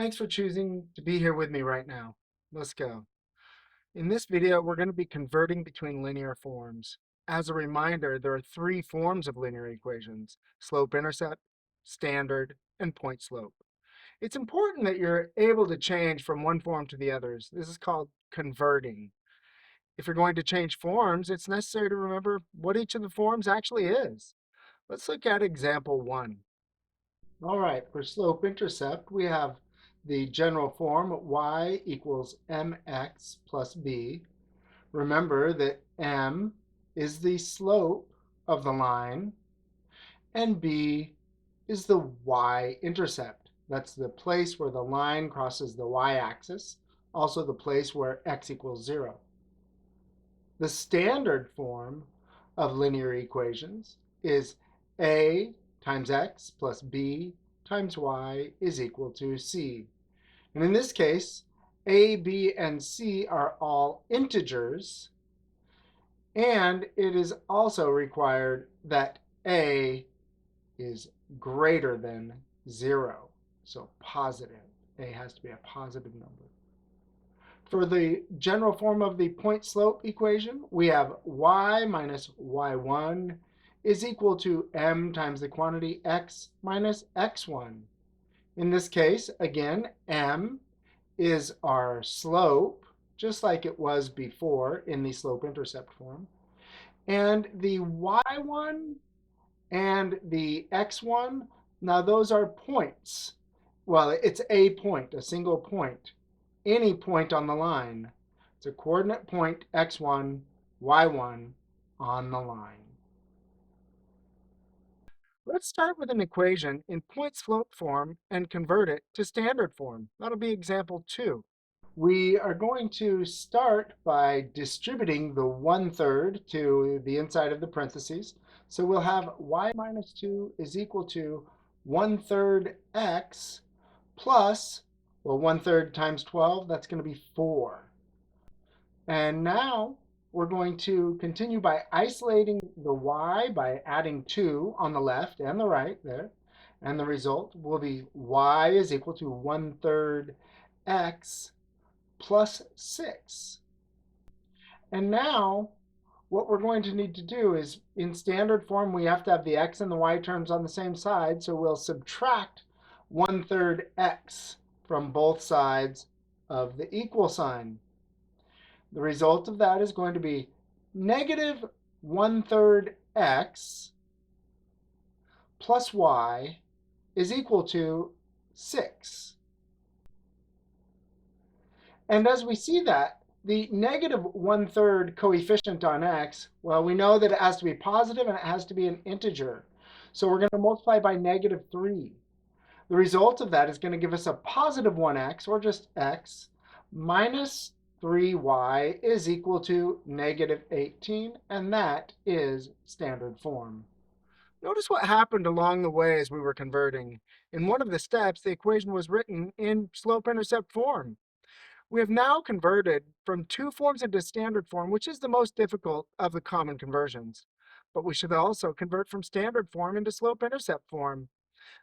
Thanks for choosing to be here with me right now. Let's go. In this video, we're going to be converting between linear forms. As a reminder, there are three forms of linear equations: slope-intercept, standard, and point-slope. It's important that you're able to change from one form to the others. This is called converting. If you're going to change forms, it's necessary to remember what each of the forms actually is. Let's look at example 1. All right, for slope-intercept, we have the general form y equals mx plus b. Remember that m is the slope of the line, and b is the y-intercept. That's the place where the line crosses the y-axis, also the place where x equals 0. The standard form of linear equations is a times x plus b times y is equal to c. And in this case, a, b, and c are all integers, and it is also required that a is greater than 0. So positive. A has to be a positive number. For the general form of the point slope equation, we have y minus y1 is equal to m times the quantity x minus x1. In this case, again, m is our slope, just like it was before in the slope-intercept form. And the y1 and the x1, now those are points. Well, it's a point, a single point, any point on the line. It's a coordinate point x1, y1 on the line. Let's start with an equation in point-slope form and convert it to standard form. That'll be example 2. We are going to start by distributing the 1/3 to the inside of the parentheses. So we'll have y minus 2 is equal to 1/3 x plus, well, 1/3 times 12, that's going to be 4. And now we're going to continue by isolating the y by adding 2 on the left and the right there. And the result will be y is equal to 1/3 x plus 6. And now what we're going to need to do is, in standard form, we have to have the x and the y terms on the same side. So we'll subtract 1/3 x from both sides of the equal sign. The result of that is going to be negative 1/3 x plus y is equal to 6. And as we see that, the negative 1/3 coefficient on x, well, we know that it has to be positive and it has to be an integer. So we're going to multiply by negative 3. The result of that is going to give us a positive 1x, or just x, minus 3y is equal to negative 18, and that is standard form. Notice what happened along the way as we were converting. In one of the steps, the equation was written in slope-intercept form. We have now converted from two forms into standard form, which is the most difficult of the common conversions. But we should also convert from standard form into slope-intercept form.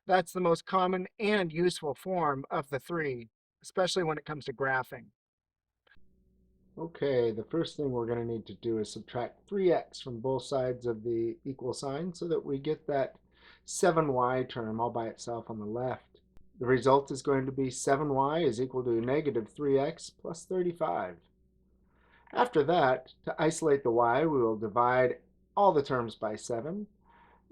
That's the most common and useful form of the three, especially when it comes to graphing. Okay, the first thing we're going to need to do is subtract 3x from both sides of the equal sign so that we get that 7y term all by itself on the left. The result is going to be 7y is equal to negative 3x plus 35. After that, to isolate the y, we will divide all the terms by 7,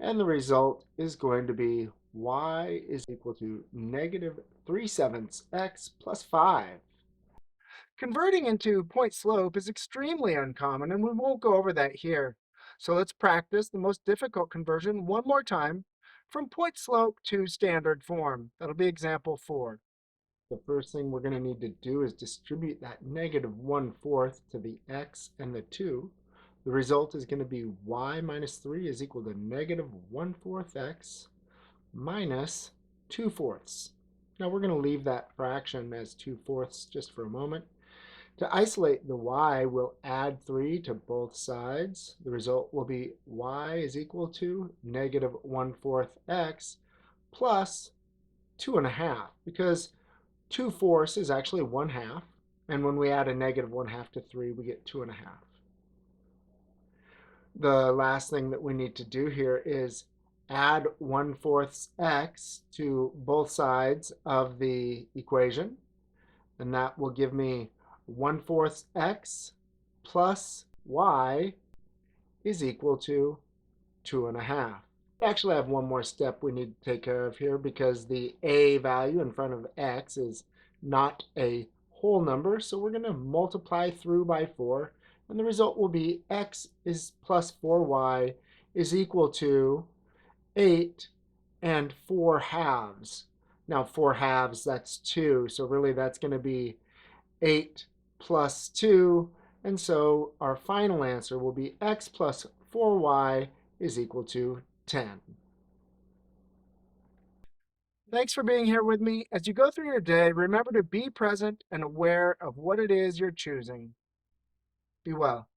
and the result is going to be y is equal to negative 3/7 x plus 5. Converting into point slope is extremely uncommon, and we won't go over that here. So let's practice the most difficult conversion one more time from point slope to standard form. That'll be example 4. The first thing we're going to need to do is distribute that negative 1/4 to the x and the 2. The result is going to be y minus 3 is equal to negative 1/4 x minus 2/4. Now we're going to leave that fraction as 2/4 just for a moment. To isolate the y, we'll add 3 to both sides. The result will be y is equal to negative 1/4 x plus 2.5, because 2/4 is actually 1/2. And when we add a negative 1/2 to 3, we get 2.5. The last thing that we need to do here is add 1/4 x to both sides of the equation. And that will give me 1/4 x plus y is equal to 2.5. We actually have one more step we need to take care of here because the a value in front of x is not a whole number. So we're going to multiply through by 4. And the result will be x is plus 4y is equal to 8 and 4/2. Now 4/2, that's 2. So really that's going to be 8 plus 2. And so our final answer will be x plus 4y is equal to 10. Thanks for being here with me. As you go through your day, remember to be present and aware of what it is you're choosing. Be well.